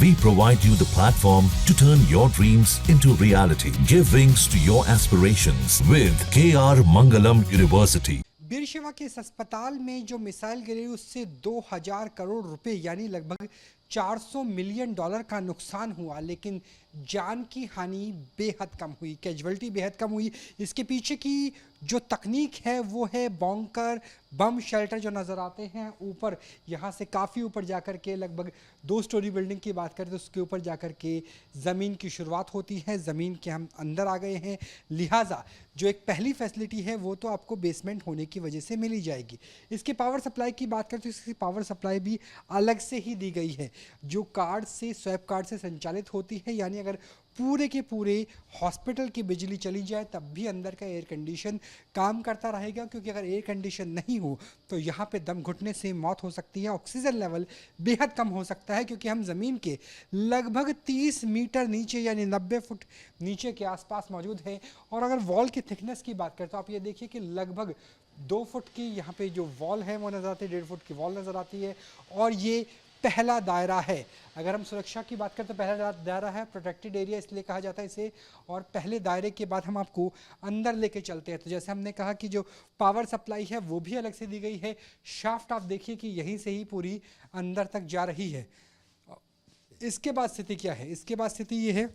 We provide you the platform to turn your dreams into reality. Give wings to your aspirations with KR Mangalam University. बीरशेवा के इस अस्पताल में जो missile गिरी उससे 2000 करोड़ रुपए यानी लगभग 400 मिलियन डॉलर का नुकसान हुआ, लेकिन जान की हानि बेहद कम हुई, कैजुअलिटी बेहद कम हुई। इसके पीछे की जो तकनीक है वो है बॉन्कर बम शेल्टर जो नज़र आते हैं ऊपर, यहाँ से काफ़ी ऊपर जाकर के लगभग 2 स्टोरी बिल्डिंग की बात करें तो उसके ऊपर जाकर के ज़मीन की शुरुआत होती है। ज़मीन के हम अंदर आ गए हैं, लिहाजा जो एक पहली फैसिलिटी है वो तो आपको बेसमेंट होने की वजह से मिल ही जाएगी। इसके पावर सप्लाई की बात करें तो इसकी पावर सप्लाई भी अलग से ही दी गई है जो कार्ड से स्वैप कार्ड से संचालित होती है, यानी अगर पूरे के पूरे हॉस्पिटल की बिजली चली जाए तब भी अंदर का एयर कंडीशन काम करता रहेगा, क्योंकि अगर एयर कंडीशन नहीं हो तो यहाँ पे दम घुटने से मौत हो सकती है। ऑक्सीजन लेवल बेहद कम हो सकता है क्योंकि हम ज़मीन के लगभग 30 मीटर नीचे यानी 90 फुट नीचे के आसपास मौजूद है। और अगर वॉल की थिकनेस की बात करें तो आप ये देखिए कि लगभग 2 फुट की यहाँ पे जो वॉल है वो नज़र आती है, 1.5 फुट की वॉल नज़र आती है। और ये पहला दायरा है। अगर हम सुरक्षा की बात करें तो पहला दायरा है, प्रोटेक्टेड एरिया इसलिए कहा जाता है इसे। और पहले दायरे के बाद हम आपको अंदर लेके चलते हैं। तो जैसे हमने कहा कि जो पावर सप्लाई है वो भी अलग से दी गई है। शाफ्ट आप देखिए कि यहीं से ही पूरी अंदर तक जा रही है। इसके बाद स्थिति क्या है? इसके बाद स्थिति ये है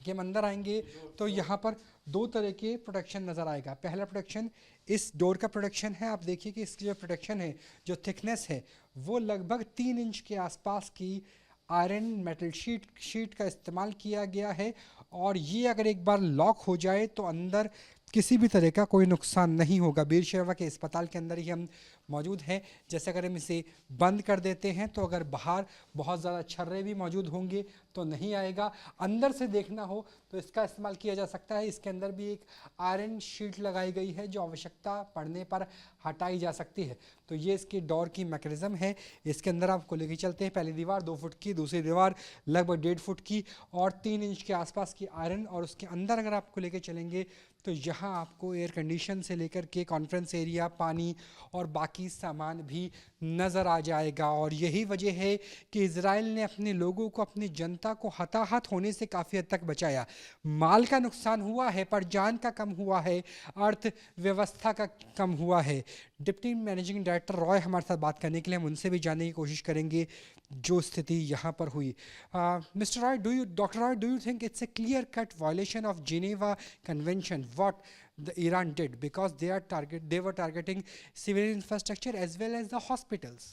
कि हम अंदर आएंगे तो यहाँ पर 2 तरह के प्रोटेक्शन नज़र आएगा। पहला प्रोटेक्शन इस डोर का प्रोटेक्शन है। आप देखिए कि इसकी जो प्रोटेक्शन है, जो थिकनेस है वो लगभग 3 इंच के आसपास की आयरन मेटल शीट का इस्तेमाल किया गया है। और ये अगर एक बार लॉक हो जाए तो अंदर किसी भी तरह का कोई नुकसान नहीं होगा। बीरशेवा के अस्पताल के अंदर ही हम मौजूद हैं। जैसे अगर हम इसे बंद कर देते हैं तो अगर बाहर बहुत ज़्यादा छर्रे भी मौजूद होंगे तो नहीं आएगा। अंदर से देखना हो तो इसका इस्तेमाल किया जा सकता है। इसके अंदर भी एक आयरन शीट लगाई गई है जो आवश्यकता पड़ने पर हटाई जा सकती है। तो ये इसकी डोर की मैकेनिज्म है। इसके अंदर आपको लेके चलते हैं। पहली दीवार 2 फुट की, दूसरी दीवार लगभग 1.5 फुट की और 3 इंच के आसपास की आयरन। और उसके अंदर अगर आपको लेके चलेंगे तो यहाँ आपको एयर कंडीशन से लेकर के कॉन्फ्रेंस एरिया, पानी और बाकी सामान भी नज़र आ जाएगा। और यही वजह है कि इजराइल ने अपने लोगों को, अपनी जनता को हताहत होने से काफ़ी हद तक बचाया। माल का नुकसान हुआ है पर जान का कम हुआ है, अर्थव्यवस्था का कम हुआ है। डिप्टी मैनेजिंग डायरेक्टर रॉय हमारे साथ बात करने के लिए, हम उनसे भी जानने की कोशिश करेंगे जो स्थिति यहाँ पर हुई। Mister Roy, doctor Roy, do you think it's a clear cut violation of Geneva convention what the Iran did, because they were targeting civilian infrastructure as well as the hospitals?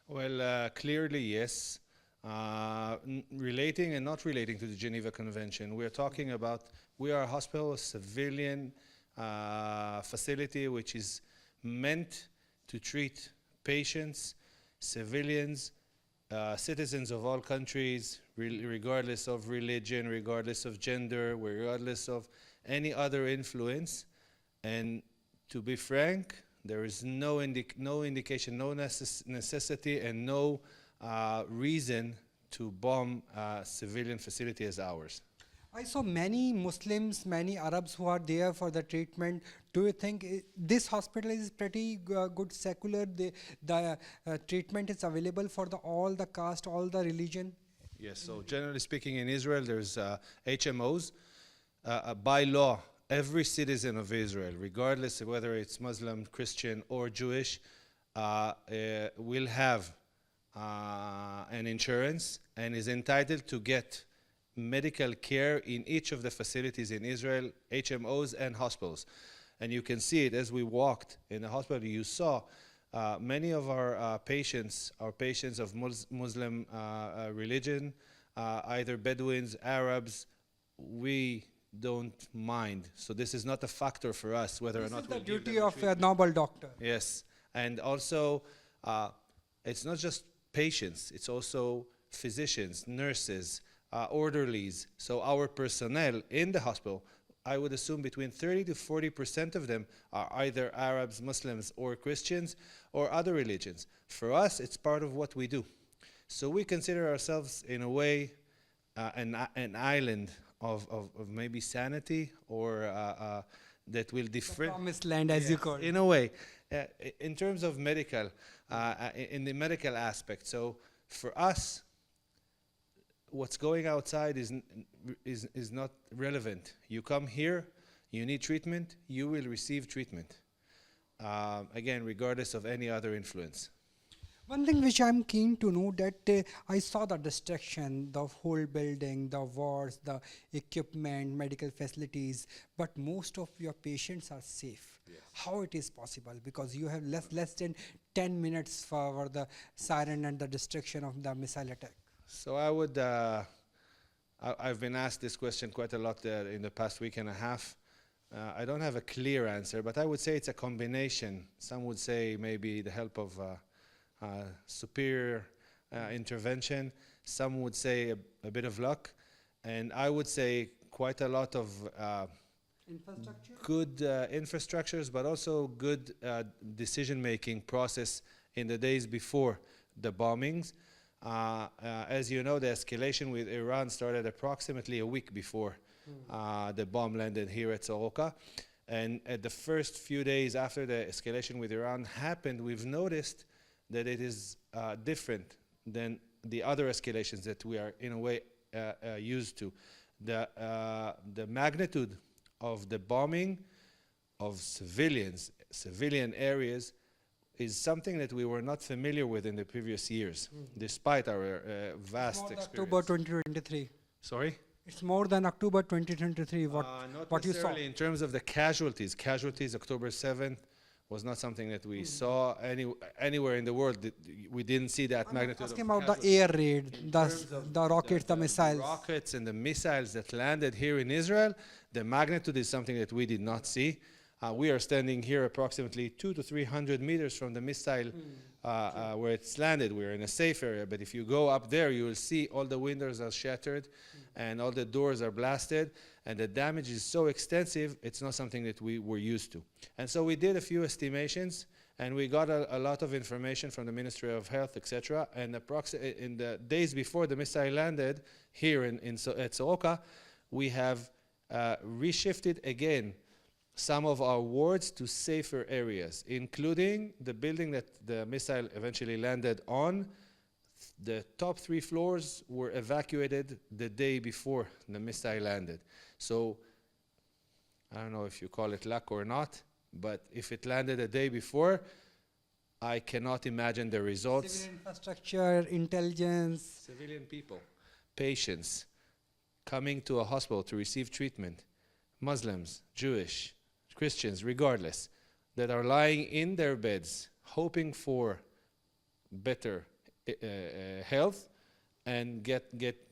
Well, clearly yes. Relating and not relating to the Geneva Convention, we are talking about, we are a hospital, a civilian facility which is meant to treat patients, civilians, citizens of all countries, regardless of religion, regardless of gender, regardless of any other influence. And to be frank, there is no indication, no necessity and no reason to bomb a civilian facility as ours. I saw many Muslims, many Arabs who are there for the treatment. Do you think this hospital is pretty good secular? The treatment is available for all the caste, all the religion? Yes, so generally speaking in Israel there's HMOs. By law, every citizen of Israel, regardless of whether it's Muslim, Christian, or Jewish, will have an insurance and is entitled to get medical care in each of the facilities in Israel, HMOs and hospitals. And you can see it as we walked in the hospital. You saw many of our patients of Muslim religion, either Bedouins, Arabs. We don't mind. So this is not a factor for us whether or not this is the duty of a noble doctor. Yes, and also it's not just patients, it's also physicians, nurses, orderlies. So our personnel in the hospital, I would assume between 30 to 40% of them are either Arabs, Muslims, or Christians, or other religions. For us, it's part of what we do. So we consider ourselves in a way an island of maybe sanity, or that will different. Promised land, as you call it. In a way, in terms of medical, in the medical aspect. So for us, what's going outside is not relevant. You come here, you need treatment, you will receive treatment. Again, regardless of any other influence. One thing which I'm keen to know that I saw the destruction, the whole building, the wards, the equipment, medical facilities, but most of your patients are safe. Yes. How it is possible? Because you have less than 10 minutes for the siren and the destruction of the missile attack. So I've been asked this question quite a lot in the past week and a half. I don't have a clear answer, but I would say it's a combination. Some would say maybe the help of superior intervention. Some would say a bit of luck. And I would say quite a lot of Infrastructure? good infrastructures, but also good decision-making process in the days before the bombings. As you know, the escalation with Iran started approximately a week before the bomb landed here at Soroka. And at the first few days after the escalation with Iran happened, we've noticed that it is different than the other escalations that we are in a way used to. The magnitude of the bombing of civilian areas is something that we were not familiar with in the previous years, despite our vast More than experience. October 2023. Sorry? It's more than October 2023. Not What you saw? necessarily in terms of the casualties. Casualties, October 7th was not something that we saw anywhere in the world. We didn't see that magnitude of Asking about the casualties. air raid, the rockets, the missiles. Rockets and the missiles that landed here in Israel, the magnitude is something that we did not see. We are standing here approximately 200 to 300 meters from the missile where it's landed. We're in a safe area, but if you go up there, you will see all the windows are shattered and all the doors are blasted, and the damage is so extensive, it's not something that we were used to. And so we did a few estimations, and we got a lot of information from the Ministry of Health, etc. And in the days before the missile landed here at Soroka, we have reshifted again some of our wards to safer areas, including the building that the missile eventually landed on. The top 3 floors were evacuated the day before the missile landed. So I don't know if you call it luck or not, but if it landed a day before, I cannot imagine the results. Civil infrastructure, intelligence. Civilian people, patients, coming to a hospital to receive treatment, Muslims, Jewish, Christians, regardless, that are lying in their beds hoping for better health and get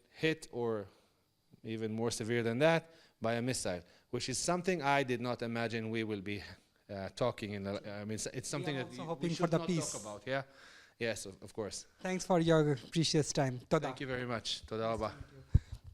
hit, or even more severe than that, by a missile, which is something I did not imagine we will be talking in. I mean, it's something that also we hoping should for the not peace. talk about. Yeah, yes, of course. Thanks for your precious time. Toda. Thank you very much. Toda rabba.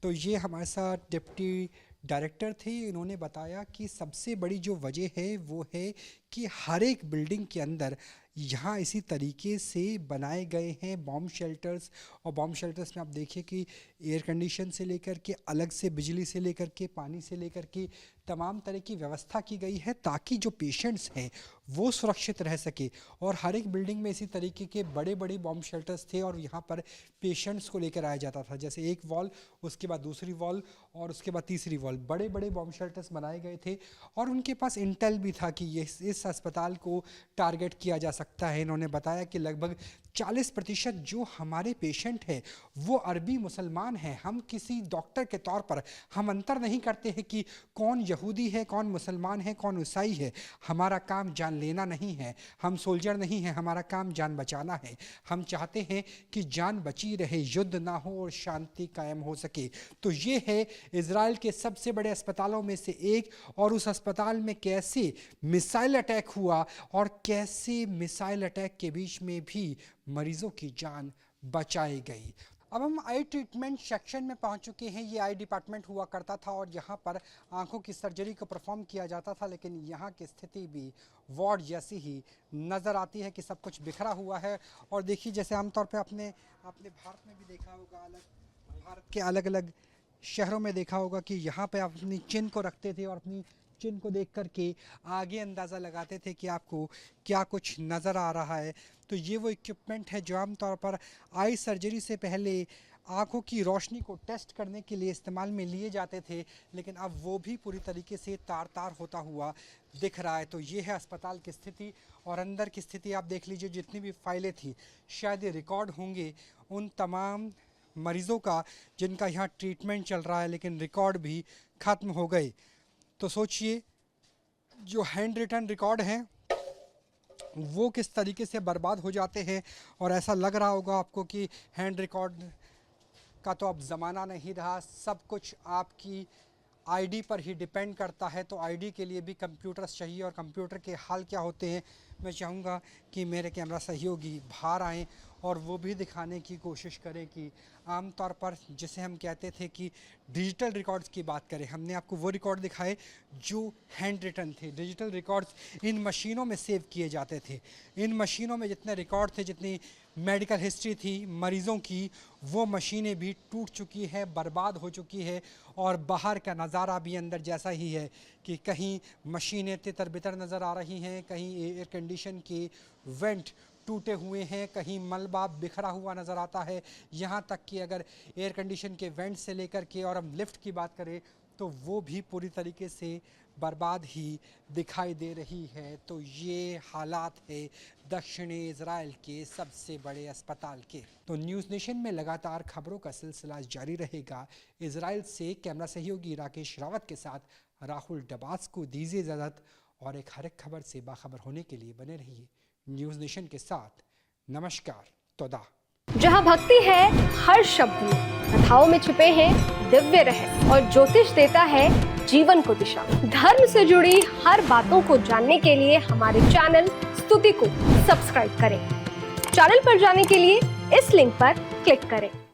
तो ये हमारे साथ deputy director थे. इन्होंने बताया कि सबसे बड़ी जो वजह है वो है कि हर एक बिल्डिंग के अंदर यहाँ इसी तरीके से बनाए गए हैं बॉम्ब शेल्टर्स. और बॉम्ब शेल्टर्स में आप देखिए कि एयर कंडीशन से लेकर के अलग से बिजली से लेकर के पानी से लेकर के तमाम तरह की व्यवस्था की गई है ताकि जो पेशेंट्स हैं वो सुरक्षित रह सके. और हर एक बिल्डिंग में इसी तरीके के बड़े बड़े बॉम्ब शेल्टर्स थे और यहाँ पर पेशेंट्स को लेकर आया जाता था. जैसे एक वॉल, उसके बाद दूसरी वॉल और उसके बाद तीसरी वॉल, बड़े बड़े बॉम्ब शेल्टर्स बनाए गए थे. और उनके पास इंटेल भी था कि इस अस्पताल को टारगेट किया जा सकता है. इन्होंने बताया कि लगभग 40% जो हमारे पेशेंट हैं वो अरबी मुसलमान हैं. हम किसी डॉक्टर के तौर पर हम अंतर नहीं करते हैं कि कौन यहूदी है, कौन मुसलमान है, कौन ईसाई है. हमारा काम जान लेना नहीं है. हम सोल्जर नहीं हैं, हमारा काम जान बचाना है. हम चाहते हैं कि जान बची रहे, युद्ध ना हो और शांति कायम हो सके. तो ये है इजराइल के सबसे बड़े अस्पतालों में से एक. और उस अस्पताल में कैसे मिसाइल अटैक हुआ और कैसे मिसाइल अटैक के बीच में भी मरीजों की जान बचाई गई. अब हम आई ट्रीटमेंट सेक्शन में पहुंच चुके हैं. ये आई डिपार्टमेंट हुआ करता था और यहाँ पर आंखों की सर्जरी को परफॉर्म किया जाता था. लेकिन यहाँ की स्थिति भी वार्ड जैसी ही नज़र आती है कि सब कुछ बिखरा हुआ है. और देखिए जैसे आमतौर पे आपने भारत में भी देखा होगा, भारत के अलग अलग शहरों में देखा होगा कि यहाँ पे आप अपनी चिन्ह को रखते थे और अपनी चिन्ह को देख करके आगे अंदाज़ा लगाते थे कि आपको क्या कुछ नज़र आ रहा है. तो ये वो इक्विपमेंट है जो आमतौर पर आई सर्जरी से पहले आंखों की रोशनी को टेस्ट करने के लिए इस्तेमाल में लिए जाते थे, लेकिन अब वो भी पूरी तरीके से तार-तार होता हुआ दिख रहा है। तो ये है अस्पताल की स्थिति और अंदर की स्थिति आप देख लीजिए। जितनी भी फाइलें थी शायद ये रिकॉर्ड होंगे उन तमाम मरीज़ों का जिनका यहाँ ट्रीटमेंट चल रहा है, लेकिन रिकॉर्ड भी ख़त्म हो गए। तो सोचिए जो हैंड रिटन रिकॉर्ड हैं वो किस तरीके से बर्बाद हो जाते हैं। और ऐसा लग रहा होगा आपको कि हैंड रिकॉर्ड का तो अब ज़माना नहीं रहा, सब कुछ आपकी आईडी पर ही डिपेंड करता है। तो आईडी के लिए भी कंप्यूटर्स चाहिए और कंप्यूटर के हाल क्या होते हैं मैं चाहूँगा कि मेरे कैमरा सहयोगी बाहर आएँ और वो भी दिखाने की कोशिश करें कि आमतौर पर जिसे हम कहते थे कि डिजिटल रिकॉर्ड्स की बात करें, हमने आपको वो रिकॉर्ड दिखाए जो हैंड रिटन थे। डिजिटल रिकॉर्ड्स इन मशीनों में सेव किए जाते थे। इन मशीनों में जितने रिकॉर्ड थे, जितनी मेडिकल हिस्ट्री थी मरीज़ों की, वो मशीनें भी टूट चुकी है, बर्बाद हो चुकी है। और बाहर का नज़ारा भी अंदर जैसा ही है कि कहीं मशीनें तितर बितर नज़र आ रही हैं, कहीं एयर कंडीशन के वेंट टूटे हुए हैं, कहीं मलबा बिखरा हुआ नज़र आता है। यहाँ तक कि अगर एयर कंडीशन के वेंट से लेकर के और हम लिफ्ट की बात करें तो वो भी पूरी तरीके से बर्बाद ही दिखाई दे रही है। तो ये हालात है दक्षिणी इजराइल के सबसे बड़े अस्पताल के। तो न्यूज़ नेशन में लगातार खबरों का सिलसिला जारी रहेगा। इजराइल से कैमरा सहयोगी राकेश रावत के साथ राहुल डबास को दीजिए इजाज़त और एक हर एक खबर से बाखबर होने के लिए बने रहिए न्यूज़ नेशन के साथ। नमस्कार, तोदा। जहाँ भक्ति है हर शब्द में, कथाओं में छुपे हैं दिव्य रहस्य और ज्योतिष देता है जीवन को दिशा। धर्म से जुड़ी हर बातों को जानने के लिए हमारे चैनल स्तुति को सब्सक्राइब करें। चैनल पर जाने के लिए इस लिंक पर क्लिक करें।